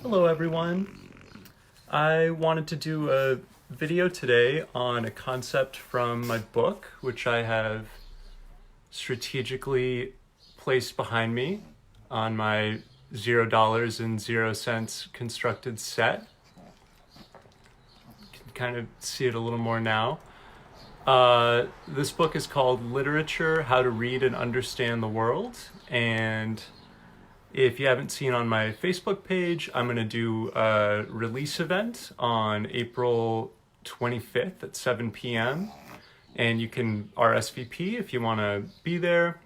Hello everyone. I wanted to do a video today on a concept from my book, which I have strategically placed behind me on my $0 and 0 cents constructed set. You can kind of see it a little more now. This book is called Literature: How to Read and Understand the World, and if you haven't seen on my Facebook page, I'm going to do a release event on April 25th at 7 p.m. And you can RSVP if you want to be there.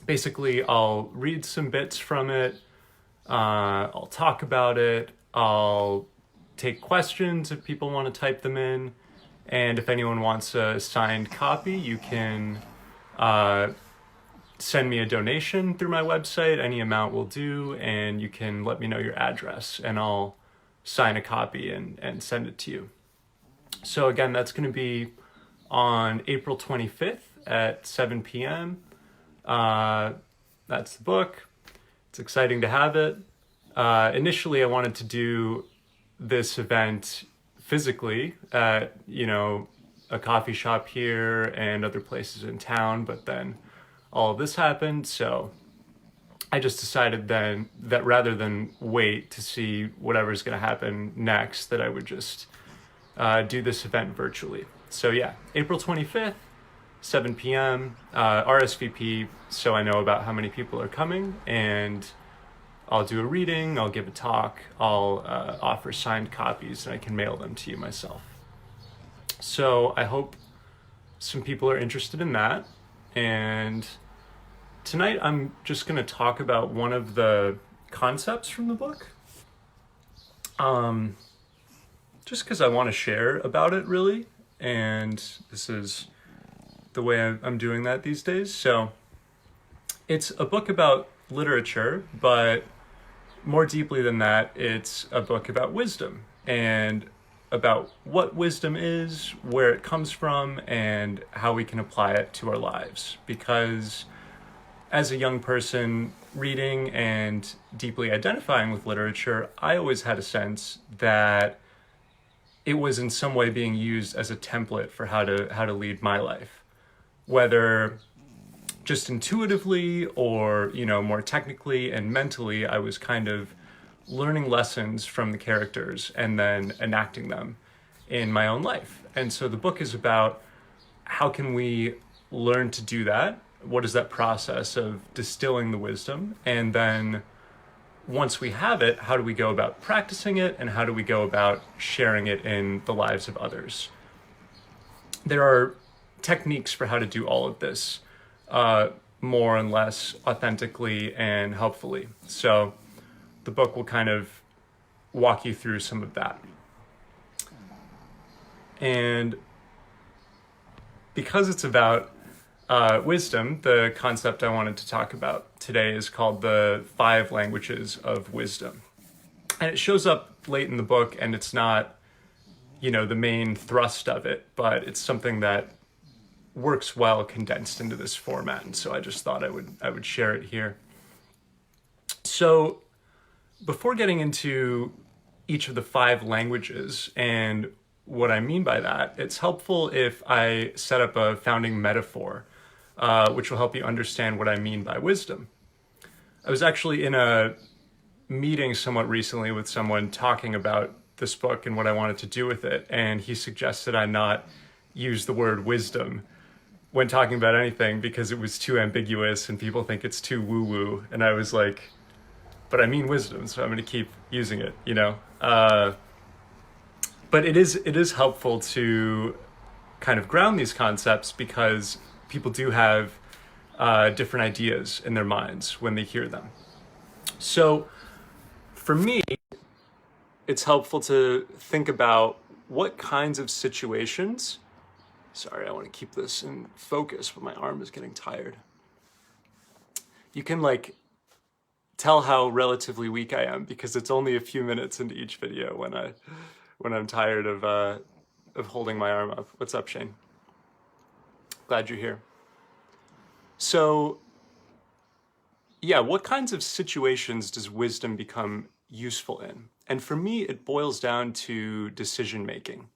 Basically, I'll read some bits from it. I'll talk about it. I'll take questions if people want to type them in. And if anyone wants a signed copy, you can send me a donation through my website. Any amount will do, and you can let me know your address and I'll sign a copy and send it to you. So again, that's going to be on April 25th at 7 p.m. That's the book. It's exciting to have it. Initially, I wanted to do this event physically at, a coffee shop here and other places in town, but then all of this happened, so I just decided then that rather than wait to see whatever's going to happen next, that I would just do this event virtually. So yeah, April 25th, 7 p.m., RSVP, so I know about how many people are coming, and I'll do a reading, I'll give a talk, I'll offer signed copies, and I can mail them to you myself. So I hope some people are interested in that. And tonight I'm just going to talk about one of the concepts from the book. Just because I want to share about it, really. And this is the way I'm doing that these days. So it's a book about literature, but more deeply than that, it's a book about wisdom and about what wisdom is, where it comes from, and how we can apply it to our lives. Because as a young person reading and deeply identifying with literature, I always had a sense that it was in some way being used as a template for how to lead my life. Whether just intuitively or, more technically and mentally, I was kind of learning lessons from the characters and then enacting them in my own life. And so the book is about how can we learn to do that? What is that process of distilling the wisdom? And then once we have it, how do we go about practicing it? And how do we go about sharing it in the lives of others? There are techniques for how to do all of this more and less authentically and helpfully. So the book will kind of walk you through some of that. And because it's about wisdom, the concept I wanted to talk about today is called the 5 languages of wisdom. And it shows up late in the book, and it's not, the main thrust of it, but it's something that works well condensed into this format. And so I just thought I would share it here. So before getting into each of the 5 languages and what I mean by that, it's helpful if I set up a founding metaphor, which will help you understand what I mean by wisdom. I was actually in a meeting somewhat recently with someone talking about this book and what I wanted to do with it, and he suggested I not use the word wisdom when talking about anything because it was too ambiguous and people think it's too woo-woo. And I was like, but I mean wisdom, so I'm going to keep using it, But it is helpful to kind of ground these concepts because people do have different ideas in their minds when they hear them. So for me, it's helpful to think about what kinds of situations. Sorry, I want to keep this in focus, but my arm is getting tired. You can tell how relatively weak I am because it's only a few minutes into each video when I'm tired of holding my arm up. What's up, Shane? Glad you're here. So yeah, what kinds of situations does wisdom become useful in. And for me, it boils down to decision making.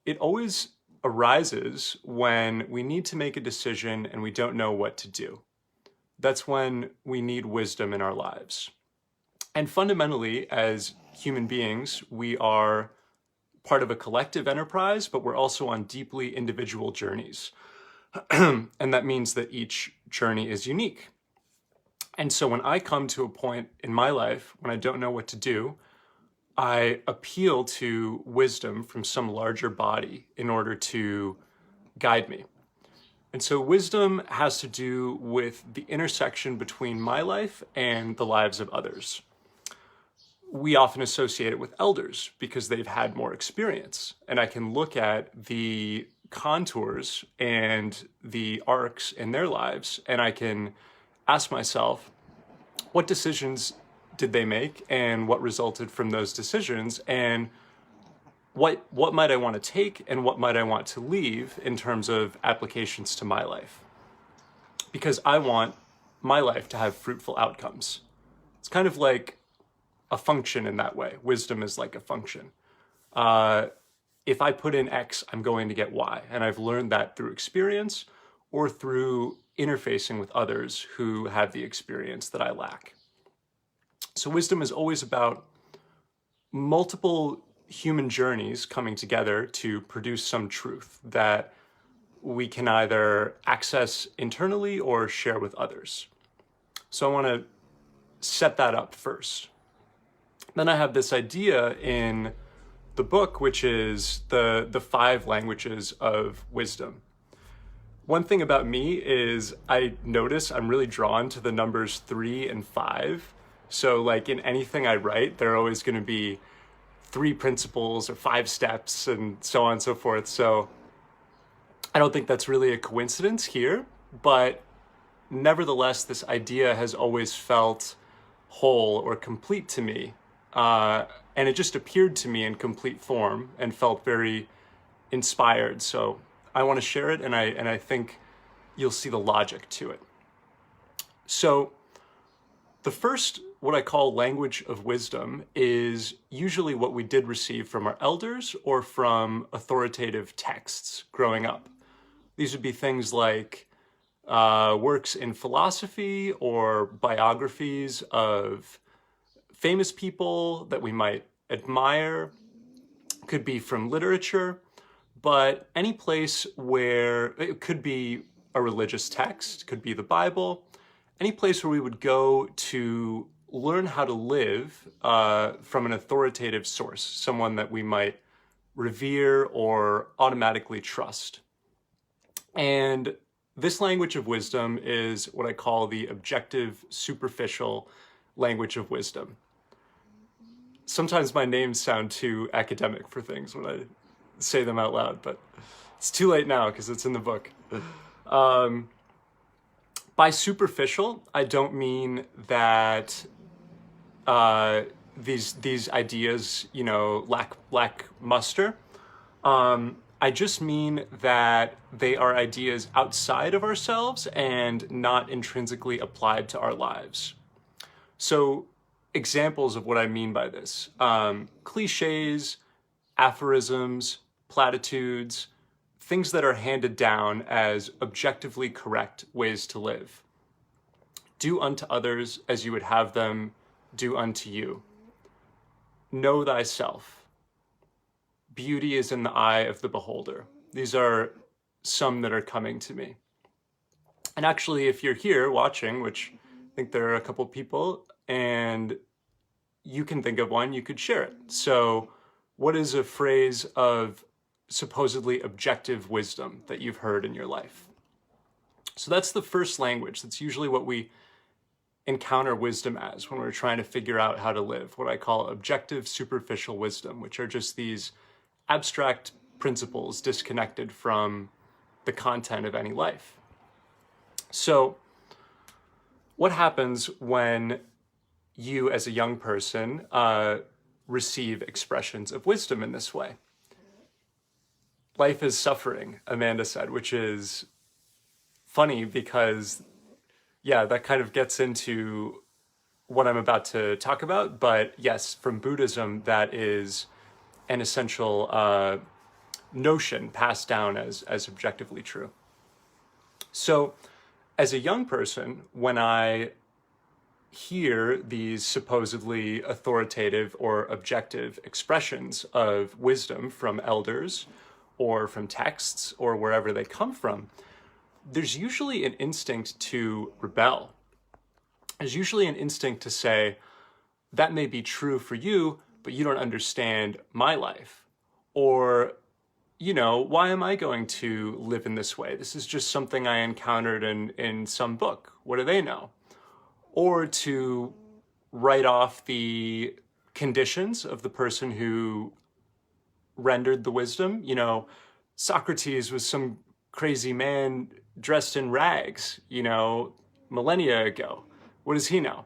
It always arises when we need to make a decision and we don't know what to do. That's when we need wisdom in our lives. And fundamentally, as human beings, we are part of a collective enterprise, but we're also on deeply individual journeys. And that means that each journey is unique. And so when I come to a point in my life when I don't know what to do, I appeal to wisdom from some larger body in order to guide me. And so wisdom has to do with the intersection between my life and the lives of others. We often associate it with elders because they've had more experience. And I can look at the contours and the arcs in their lives, and I can ask myself, what decisions did they make and what resulted from those decisions, and what might I want to take and what might I want to leave in terms of applications to my life? Because I want my life to have fruitful outcomes. It's kind of like a function in that way. Wisdom is like a function. If I put in X, I'm going to get Y. And I've learned that through experience or through interfacing with others who have the experience that I lack. So wisdom is always about multiple human journeys coming together to produce some truth that we can either access internally or share with others. So I want to set that up first. Then I have this idea in the book, which is the 5 languages of wisdom. One thing about me is I notice I'm really drawn to the numbers 3 and 5. So like in anything I write, there are always going to be 3 principles or 5 steps and so on and so forth. So I don't think that's really a coincidence here, but nevertheless, this idea has always felt whole or complete to me. And it just appeared to me in complete form and felt very inspired. So I want to share it, and I think you'll see the logic to it. So the first, what I call language of wisdom, is usually what we did receive from our elders or from authoritative texts growing up. These would be things like works in philosophy or biographies of famous people that we might admire. Could be from literature, but any place where it could be a religious text, could be the Bible, any place where we would go to learn how to live from an authoritative source, someone that we might revere or automatically trust. And this language of wisdom is what I call the objective, superficial language of wisdom. Sometimes my names sound too academic for things when I say them out loud, but it's too late now because it's in the book. By superficial, I don't mean that these ideas, lack muster. I just mean that they are ideas outside of ourselves and not intrinsically applied to our lives. So examples of what I mean by this, cliches, aphorisms, platitudes, things that are handed down as objectively correct ways to live. Do unto others as you would have them do unto you. Know thyself. Beauty is in the eye of the beholder. These are some that are coming to me. And actually, if you're here watching, which I think there are a couple people, and you can think of one, you could share it. So what is a phrase of supposedly objective wisdom that you've heard in your life? So that's the first language. That's usually what we encounter wisdom as when we're trying to figure out how to live, what I call objective superficial wisdom, which are just these abstract principles disconnected from the content of any life. So what happens when you as a young person receive expressions of wisdom in this way? Life is suffering, Amanda said, which is funny because, yeah, that kind of gets into what I'm about to talk about, but yes, from Buddhism, that is an essential notion passed down as objectively true. So, as a young person, when I hear these supposedly authoritative or objective expressions of wisdom from elders or from texts or wherever they come from, there's usually an instinct to rebel. There's usually an instinct to say, that may be true for you, but you don't understand my life. Or, why am I going to live in this way? This is just something I encountered in some book. What do they know? Or to write off the conditions of the person who rendered the wisdom. Socrates was some crazy man dressed in rags, millennia ago. What does he know?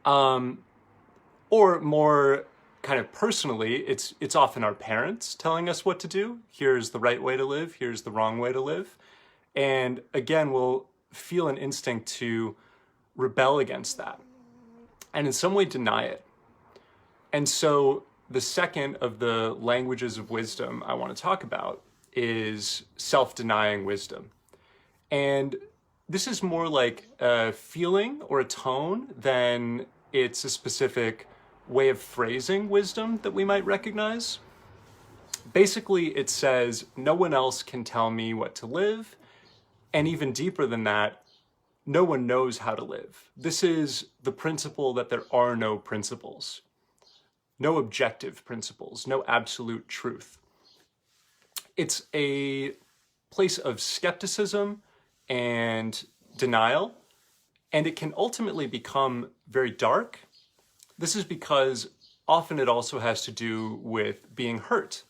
Or more kind of personally, it's often our parents telling us what to do. Here's the right way to live. Here's the wrong way to live. And again, we'll feel an instinct to rebel against that and in some way deny it. And so the second of the languages of wisdom I want to talk about is self-denying wisdom. And this is more like a feeling or a tone than it's a specific way of phrasing wisdom that we might recognize. Basically, it says, no one else can tell me what to live. And even deeper than that, no one knows how to live. This is the principle that there are no principles, no objective principles, no absolute truth. It's a place of skepticism and denial, and it can ultimately become very dark. This is because often it also has to do with being hurt.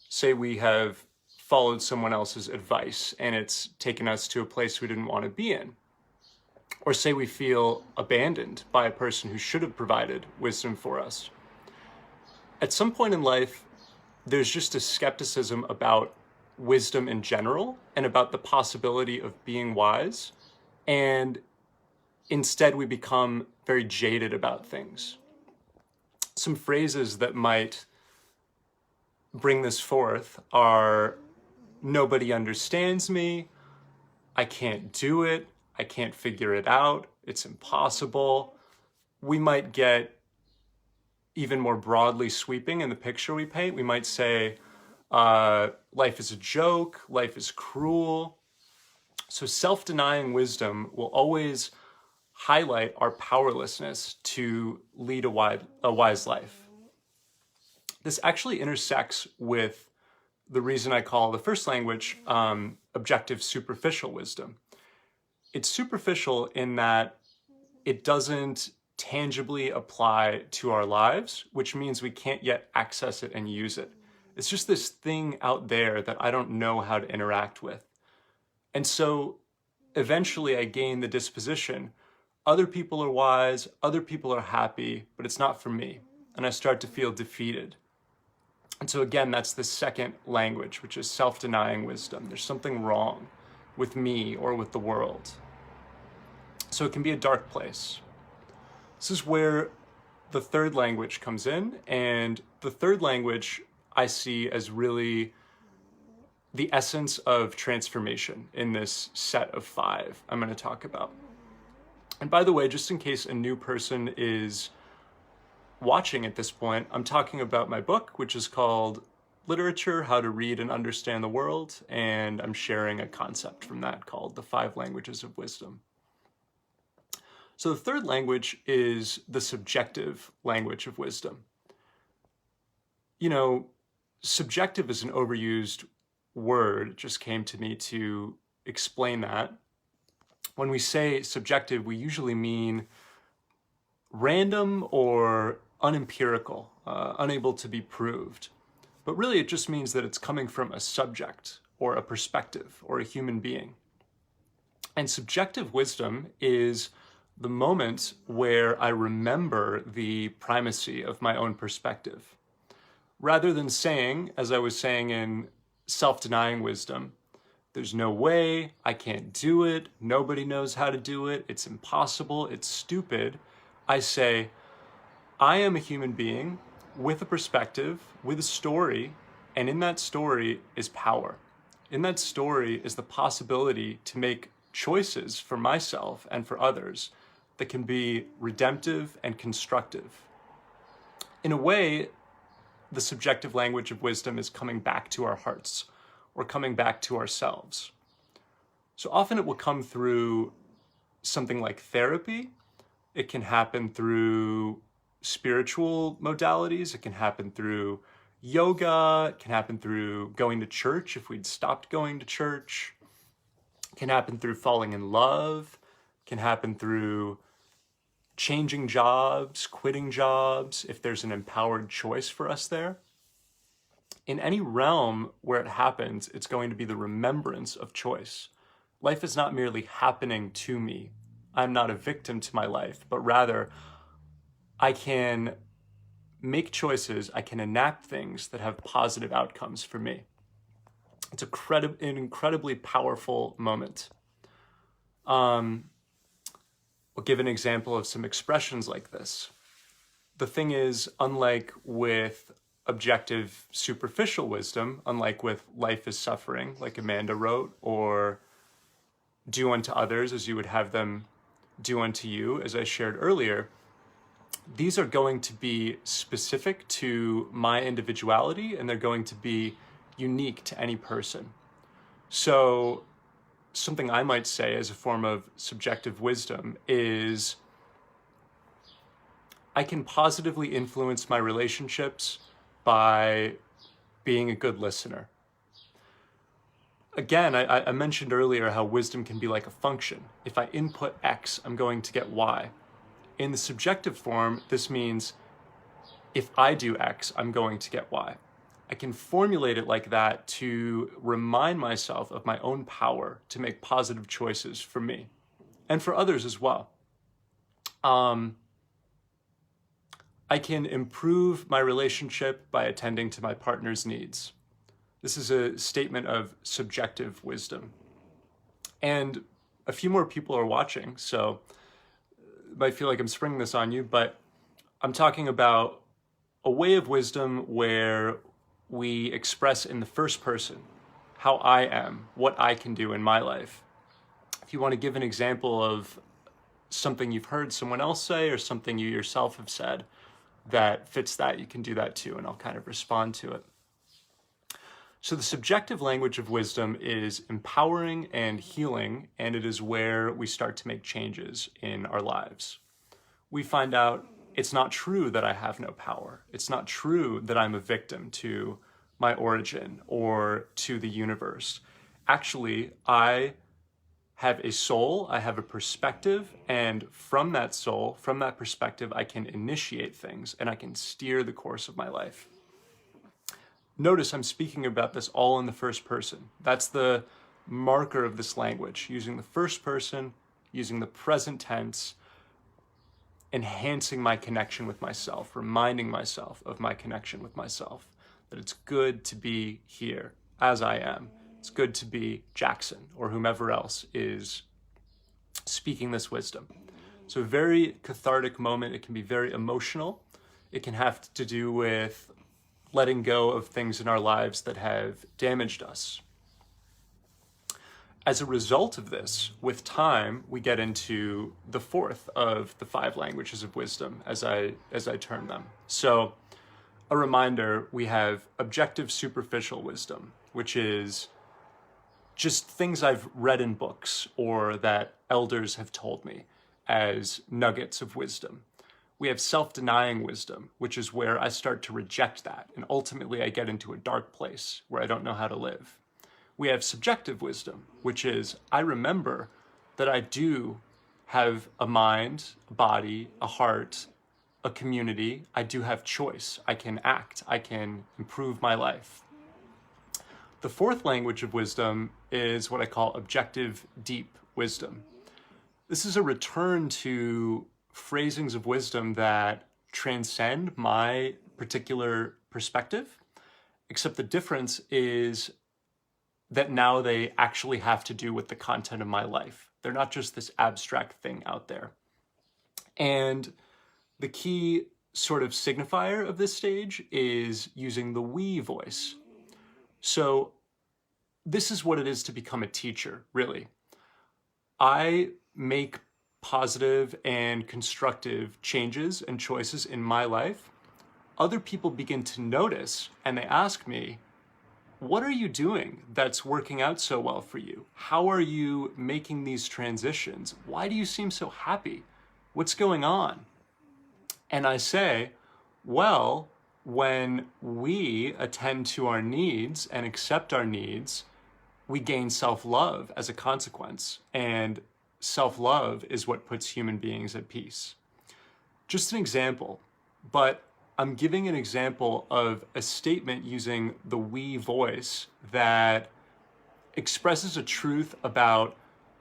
Say we have followed someone else's advice and it's taken us to a place we didn't want to be in. Or say we feel abandoned by a person who should have provided wisdom for us. At some point in life, there's just a skepticism about wisdom in general and about the possibility of being wise. And instead, we become very jaded about things. Some phrases that might bring this forth are, nobody understands me, I can't do it, I can't figure it out, it's impossible. We might get even more broadly sweeping in the picture we paint. We might say, life is a joke, life is cruel. So self-denying wisdom will always highlight our powerlessness to lead a wise life. This actually intersects with the reason I call the first language objective superficial wisdom. It's superficial in that it doesn't tangibly apply to our lives, which means we can't yet access it and use it. It's just this thing out there that I don't know how to interact with. And so eventually I gain the disposition, other people are wise, other people are happy, but it's not for me. And I start to feel defeated. And so again, that's the second language, which is self-denying wisdom. There's something wrong with me or with the world. So it can be a dark place. This is where the third language comes in, and the third language I see as really the essence of transformation in this set of 5 I'm going to talk about. And by the way, just in case a new person is watching at this point, I'm talking about my book, which is called Literature, How to Read and Understand the World, and I'm sharing a concept from that called the 5 Languages of Wisdom. So the third language is the subjective language of wisdom. Subjective is an overused word. It just came to me to explain that. When we say subjective, we usually mean random or unempirical, unable to be proved. But really it just means that it's coming from a subject or a perspective or a human being. And subjective wisdom is the moment where I remember the primacy of my own perspective. Rather than saying, as I was saying in self-denying wisdom, there's no way, I can't do it, nobody knows how to do it, it's impossible, it's stupid, I say, I am a human being with a perspective, with a story, and in that story is power. In that story is the possibility to make choices for myself and for others that can be redemptive and constructive. In a way, the subjective language of wisdom is coming back to our hearts or coming back to ourselves. So often it will come through something like therapy. It can happen through spiritual modalities. It can happen through yoga. It can happen through going to church if we'd stopped going to church. It can happen through falling in love. It can happen through changing jobs, quitting jobs, if there's an empowered choice for us there. In any realm where it happens, it's going to be the remembrance of choice. Life is not merely happening to me. I'm not a victim to my life, but rather I can make choices, I can enact things that have positive outcomes for me. It's an incredibly powerful moment. I'll give an example of some expressions like this. The thing is, unlike with objective superficial wisdom, unlike with life is suffering, like Amanda wrote, or do unto others as you would have them do unto you, as I shared earlier, these are going to be specific to my individuality, and they're going to be unique to any person. So something I might say as a form of subjective wisdom is I can positively influence my relationships by being a good listener. Again, I mentioned earlier how wisdom can be like a function. If I input X, I'm going to get Y. In the subjective form, this means if I do X, I'm going to get Y. I can formulate it like that to remind myself of my own power to make positive choices for me and for others as well. I can improve my relationship by attending to my partner's needs. This is a statement of subjective wisdom. And a few more people are watching, so it might feel like I'm springing this on you, but I'm talking about a way of wisdom where we express in the first person how I am, what I can do in my life. If you want to give an example of something you've heard someone else say or something you yourself have said that fits that, you can do that too, and I'll kind of respond to it. So the subjective language of wisdom is empowering and healing, and it is where we start to make changes in our lives. We find out it's not true that I have no power. It's not true that I'm a victim to my origin or to the universe. Actually, I have a soul, I have a perspective, and from that soul, from that perspective, I can initiate things and I can steer the course of my life. Notice I'm speaking about this all in the first person. That's the marker of this language, using the first person, using the present tense, enhancing my connection with myself, reminding myself of my connection with myself, that it's good to be here as I am. It's good to be Jackson or whomever else is speaking this wisdom. So a very cathartic moment. It can be very emotional. It can have to do with letting go of things in our lives that have damaged us. As a result of this, with time, we get into the fourth of the 5 languages of wisdom, as I term them. So a reminder, we have objective superficial wisdom, which is just things I've read in books or that elders have told me as nuggets of wisdom. We have self-denying wisdom, which is where I start to reject that, and ultimately I get into a dark place where I don't know how to live. We have subjective wisdom, which is I remember that I do have a mind, a body, a heart, a community. I do have choice. I can act. I can improve my life. The fourth language of wisdom is what I call objective deep wisdom. This is a return to phrasings of wisdom that transcend my particular perspective, except the difference is that now they actually have to do with the content of my life. They're not just this abstract thing out there. And The key sort of signifier of this stage is using the we voice. So this is what it is to become a teacher, really. I make positive and constructive changes and choices in my life. Other people begin to notice and they ask me, what are you doing that's working out so well for you? How are you making these transitions? Why do you seem so happy? What's going on? And I say, well, when we attend to our needs and accept our needs, we gain self-love as a consequence. And self-love is what puts human beings at peace. Just an example, but I'm giving an example of a statement using the we voice that expresses a truth about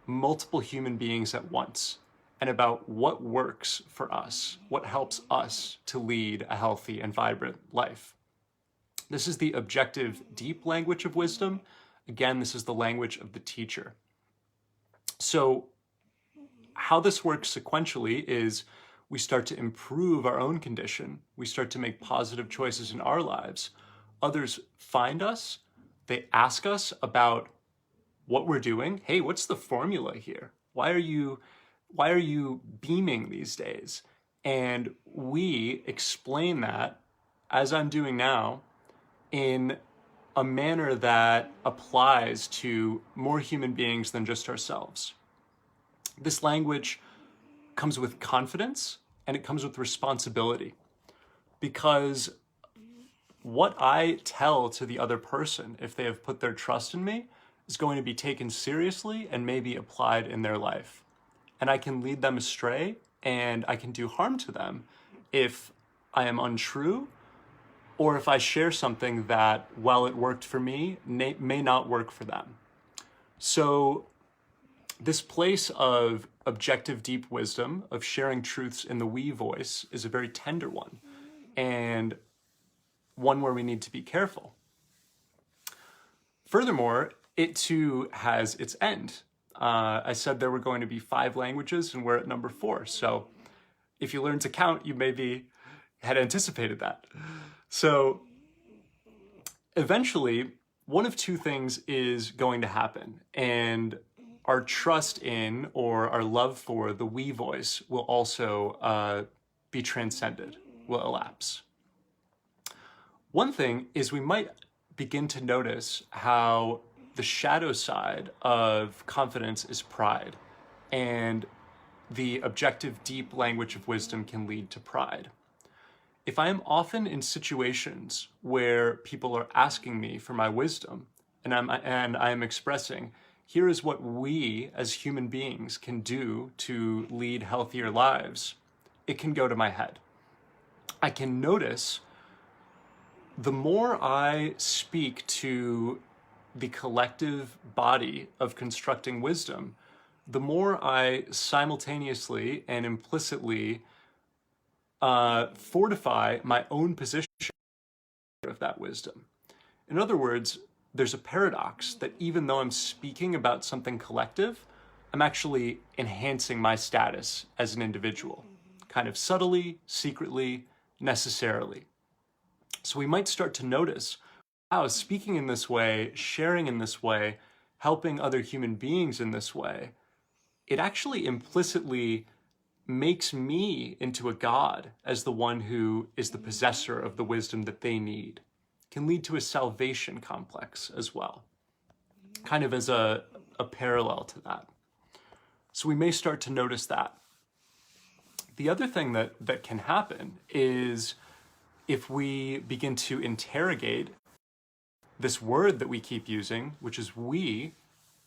multiple human beings at once and about what works for us, what helps us to lead a healthy and vibrant life. This is the objective, deep language of wisdom. Again, this is the language of the teacher. So how this works sequentially is we start to improve our own condition. We start to make positive choices in our lives. Others find us. They ask us about what we're doing. Hey, what's the formula here? Why are you beaming these days? And we explain that, as I'm doing now, in a manner that applies to more human beings than just ourselves. This language comes with confidence and it comes with responsibility, because what I tell to the other person, if they have put their trust in me, is going to be taken seriously and maybe applied in their life. And I can lead them astray and I can do harm to them if I am untrue, or if I share something that, while it worked for me, may not work for them. So this place of objective, deep wisdom, of sharing truths in the we voice, is a very tender one, and one where we need to be careful. Furthermore, it too has its end. I said there were going to be 5 languages, and we're at number 4. So if you learn to count, you maybe had anticipated that. So eventually, one of 2 things is going to happen, and our trust in, or our love for, the we voice will also be transcended, will elapse. One thing is we might begin to notice how the shadow side of confidence is pride, and the objective, deep language of wisdom can lead to pride. If I am often in situations where people are asking me for my wisdom, and I am expressing, here is what we as human beings can do to lead healthier lives, it can go to my head. I can notice the more I speak to the collective body of constructing wisdom, the more I simultaneously and implicitly fortify my own position of that wisdom. In other words, there's a paradox that even though I'm speaking about something collective, I'm actually enhancing my status as an individual, kind of subtly, secretly, necessarily. So we might start to notice, wow, speaking in this way, sharing in this way, helping other human beings in this way, it actually implicitly makes me into a god as the one who is the possessor of the wisdom that they need. It can lead to a salvation complex as well, kind of as a parallel to that. So we may start to notice that. The other thing that can happen is if we begin to interrogate this word that we keep using, which is we,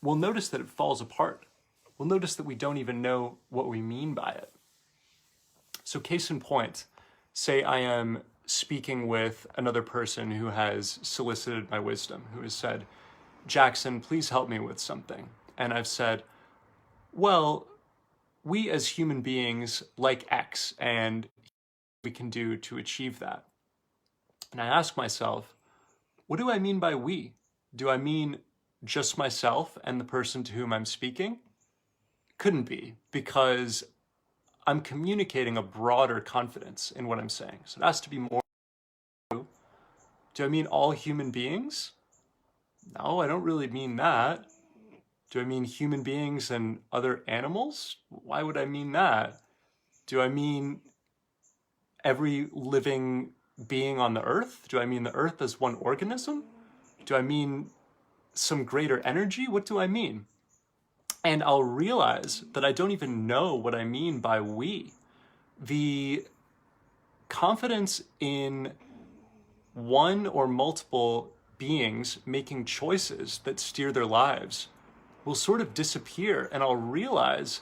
we'll notice that it falls apart. We'll notice that we don't even know what we mean by it. So case in point, say I am speaking with another person who has solicited my wisdom, who has said, Jackson, please help me with something. And I've said, well, we as human beings like X, and we can do to achieve that. And I ask myself, what do I mean by we? Do I mean just myself and the person to whom I'm speaking? Couldn't be, because I'm communicating a broader confidence in what I'm saying. So it has to be more. Do I mean all human beings? No, I don't really mean that. Do I mean human beings and other animals? Why would I mean that? Do I mean every living being on the earth? Do I mean the earth as one organism? Do I mean some greater energy? What do I mean? And I'll realize that I don't even know what I mean by we. The confidence in one or multiple beings making choices that steer their lives will sort of disappear, and I'll realize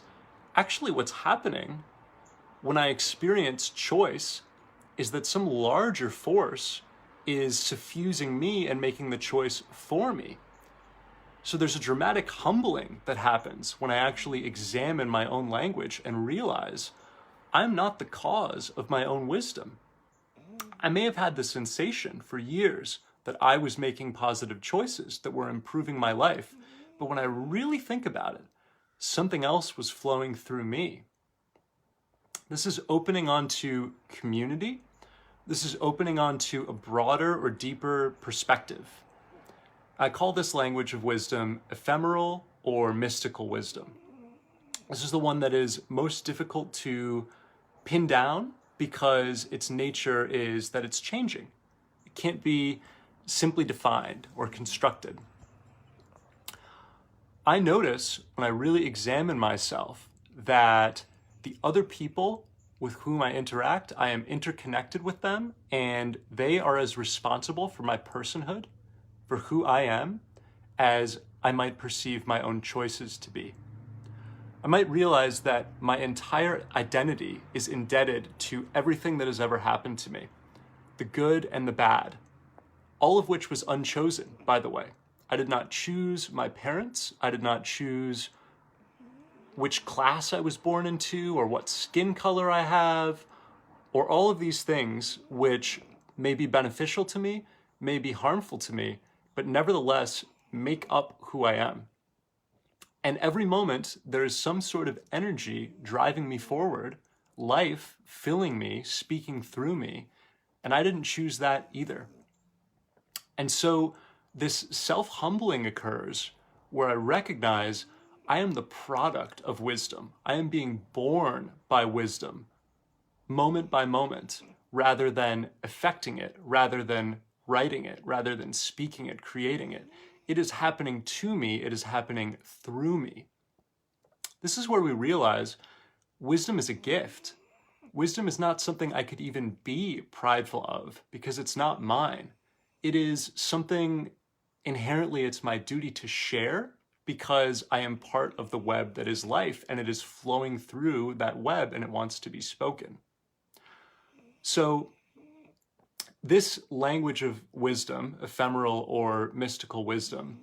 actually what's happening when I experience choice is that some larger force is suffusing me and making the choice for me. So there's a dramatic humbling that happens when I actually examine my own language and realize I'm not the cause of my own wisdom. I may have had the sensation for years that I was making positive choices that were improving my life, but when I really think about it, something else was flowing through me. This is opening onto community. This is opening onto a broader or deeper perspective. I call this language of wisdom ephemeral or mystical wisdom. This is the one that is most difficult to pin down because its nature is that it's changing. It can't be simply defined or constructed. I notice when I really examine myself that the other people with whom I interact, I am interconnected with them, and they are as responsible for my personhood, for who I am, as I might perceive my own choices to be. I might realize that my entire identity is indebted to everything that has ever happened to me, the good and the bad, all of which was unchosen, by the way. I did not choose my parents. I did not choose which class I was born into or what skin color I have, or all of these things which may be beneficial to me, may be harmful to me, but nevertheless make up who I am. And every moment there is some sort of energy driving me forward, life filling me, speaking through me, and I didn't choose that either. And so this self-humbling occurs where I recognize I am the product of wisdom. I am being born by wisdom, moment by moment, rather than affecting it, rather than writing it, rather than speaking it, creating it. It is happening to me. It is happening through me. This is where we realize wisdom is a gift. Wisdom is not something I could even be prideful of because it's not mine. It is something inherently it's my duty to share because I am part of the web that is life and it is flowing through that web and it wants to be spoken. So this language of wisdom, ephemeral or mystical wisdom,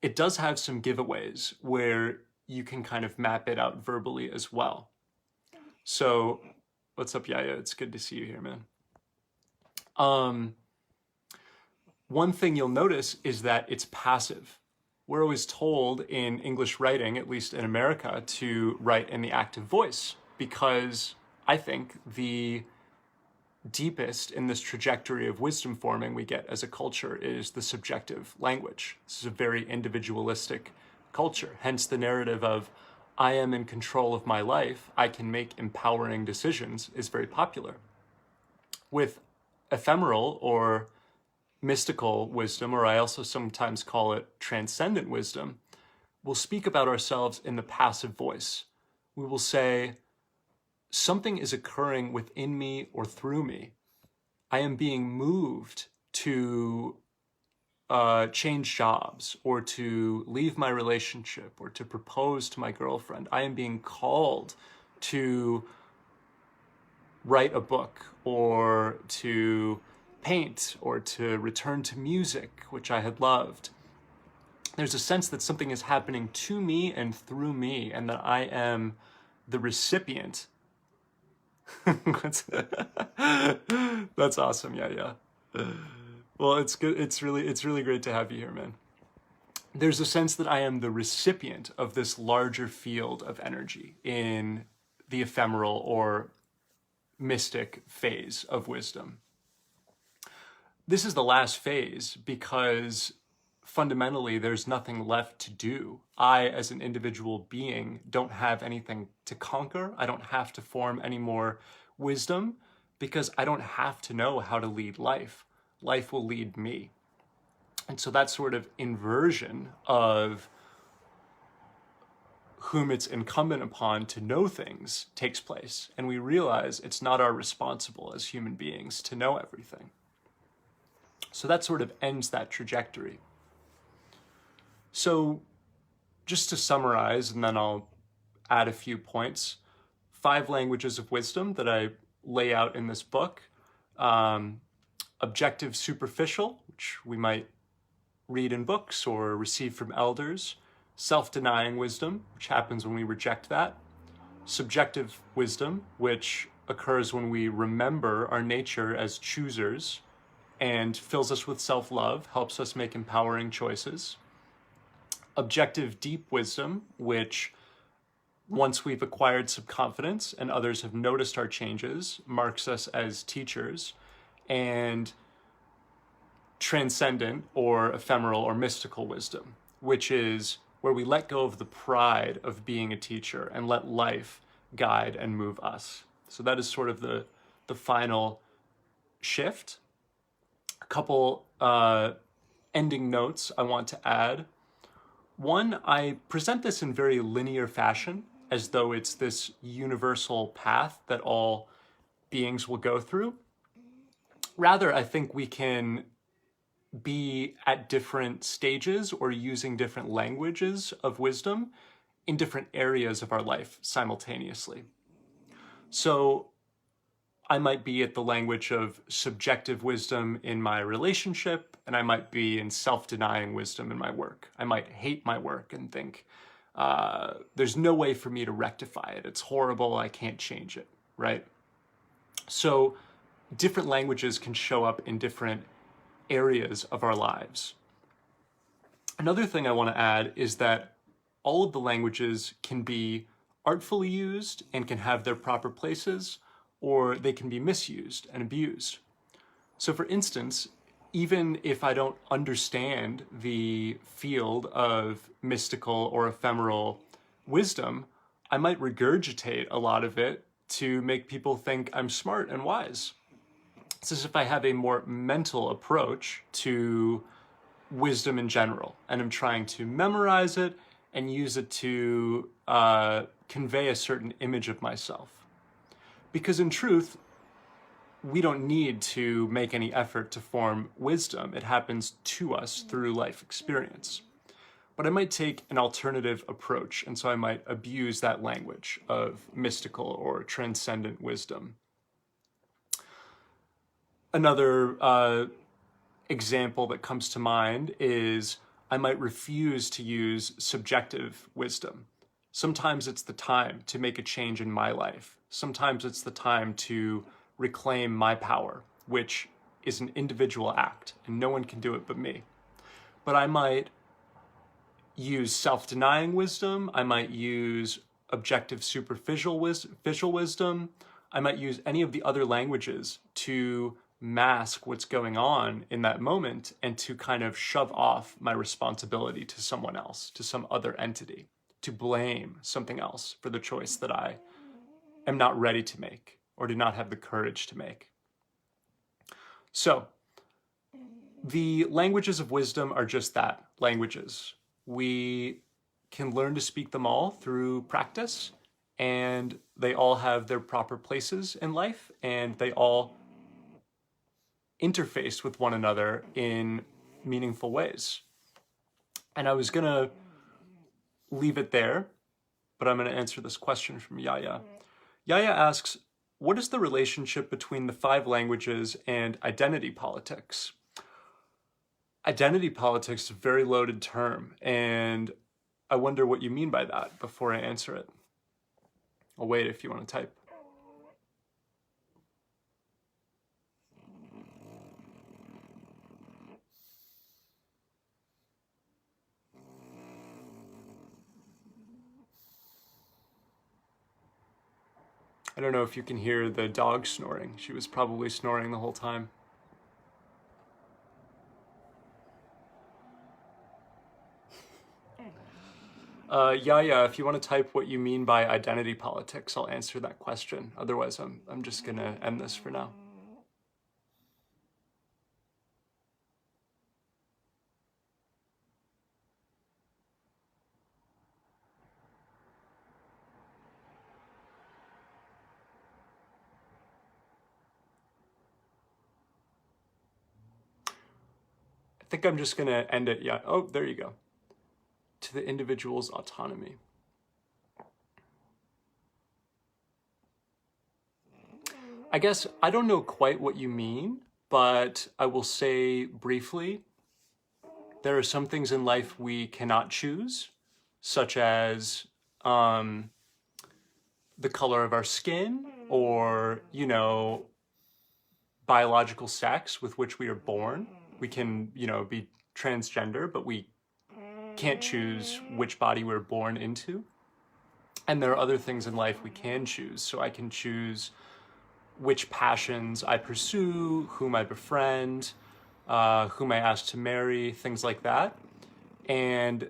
it does have some giveaways where you can kind of map it out verbally as well. So what's up, Yaya? It's good to see you here, man. One thing you'll notice is that it's passive. We're always told in English writing, at least in America, to write in the active voice because I think the deepest in this trajectory of wisdom forming we get as a culture is the subjective language. This is a very individualistic culture, hence the narrative of I am in control of my life, I can make empowering decisions is very popular. With ephemeral or mystical wisdom, or I also sometimes call it transcendent wisdom, we'll speak about ourselves in the passive voice. We will say, something is occurring within me or through me. I am being moved to change jobs or to leave my relationship or to propose to my girlfriend. I am being called to write a book or to paint or to return to music, which I had loved. There's a sense that something is happening to me and through me and that I am the recipient. That's awesome. Yeah. Well, it's good. It's really great to have you here, man. There's a sense that I am the recipient of this larger field of energy in the ephemeral or mystic phase of wisdom. This is the last phase because fundamentally there's nothing left to do. I, as an individual being, don't have anything to conquer. I don't have to form any more wisdom because I don't have to know how to lead life. Life will lead me. And so that sort of inversion of whom it's incumbent upon to know things takes place. And we realize it's not our responsible as human beings to know everything. So that sort of ends that trajectory. So just to summarize, and then I'll add a few points, 5 languages of wisdom that I lay out in this book. Objective superficial, which we might read in books or receive from elders. Self-denying wisdom, which happens when we reject that. Subjective wisdom, which occurs when we remember our nature as choosers and fills us with self-love, helps us make empowering choices. Objective deep wisdom, which once we've acquired some confidence and others have noticed our changes, marks us as teachers. And transcendent or ephemeral or mystical wisdom, which is where we let go of the pride of being a teacher and let life guide and move us. So that is sort of the final shift. A couple ending notes I want to add. One, I present this in very linear fashion, as though it's this universal path that all beings will go through. Rather, I think we can be at different stages or using different languages of wisdom in different areas of our life simultaneously. So I might be at the language of subjective wisdom in my relationship, and I might be in self-denying wisdom in my work. I might hate my work and think, there's no way for me to rectify it. It's horrible. I can't change it, right? So different languages can show up in different areas of our lives. Another thing I want to add is that all of the languages can be artfully used and can have their proper places, or they can be misused and abused. So for instance, even if I don't understand the field of mystical or ephemeral wisdom, I might regurgitate a lot of it to make people think I'm smart and wise. It's as if I have a more mental approach to wisdom in general, and I'm trying to memorize it and use it to convey a certain image of myself. Because in truth, we don't need to make any effort to form wisdom. It happens to us through life experience. But I might take an alternative approach, and so I might abuse that language of mystical or transcendent wisdom. Another example that comes to mind is I might refuse to use subjective wisdom. Sometimes it's the time to make a change in my life. Sometimes it's the time to reclaim my power, which is an individual act, and no one can do it but me. But I might use self-denying wisdom. I might use objective superficial wisdom. I might use any of the other languages to mask what's going on in that moment and to kind of shove off my responsibility to someone else, to some other entity, to blame something else for the choice that I am not ready to make or do not have the courage to make. So the languages of wisdom are just that, languages. We can learn to speak them all through practice, and they all have their proper places in life, and they all interface with one another in meaningful ways. And I was going to leave it there, but I'm going to answer this question from Yaya. Yaya asks, what is the relationship between the 5 languages and identity politics? Identity politics is a very loaded term, and I wonder what you mean by that before I answer it. I'll wait if you want to type. I don't know if you can hear the dog snoring. She was probably snoring the whole time. Yeah, if you want to type what you mean by identity politics, I'll answer that question. Otherwise, I'm just gonna end this for now. I think I'm just gonna end it. Yeah. Oh, there you go. To the individual's autonomy. I guess I don't know quite what you mean, but I will say briefly, there are some things in life we cannot choose, such as the color of our skin or, biological sex with which we are born. We can, be transgender, but we can't choose which body we're born into. And there are other things in life we can choose. So I can choose which passions I pursue, whom I befriend, whom I ask to marry, things like that. And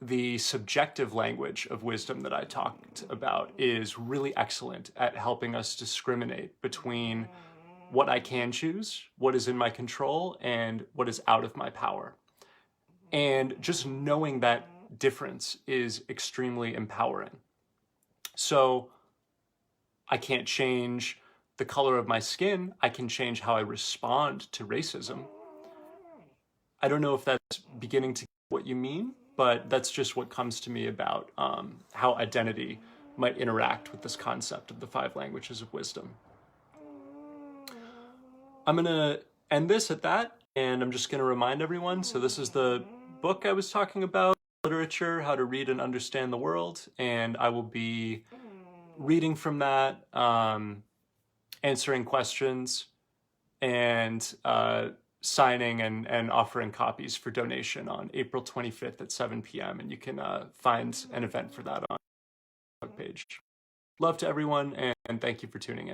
the subjective language of wisdom that I talked about is really excellent at helping us discriminate between what I can choose, what is in my control, and what is out of my power. And just knowing that difference is extremely empowering. So I can't change the color of my skin. I can change how I respond to racism. I don't know if that's beginning to get what you mean, but that's just what comes to me about how identity might interact with this concept of the 5 languages of wisdom. I'm going to end this at that, and I'm just going to remind everyone. So this is the book I was talking about, Literature, How to Read and Understand the World, and I will be reading from that, answering questions, and signing and offering copies for donation on April 25th at 7 p.m. And you can find an event for that on the page. Love to everyone, and thank you for tuning in.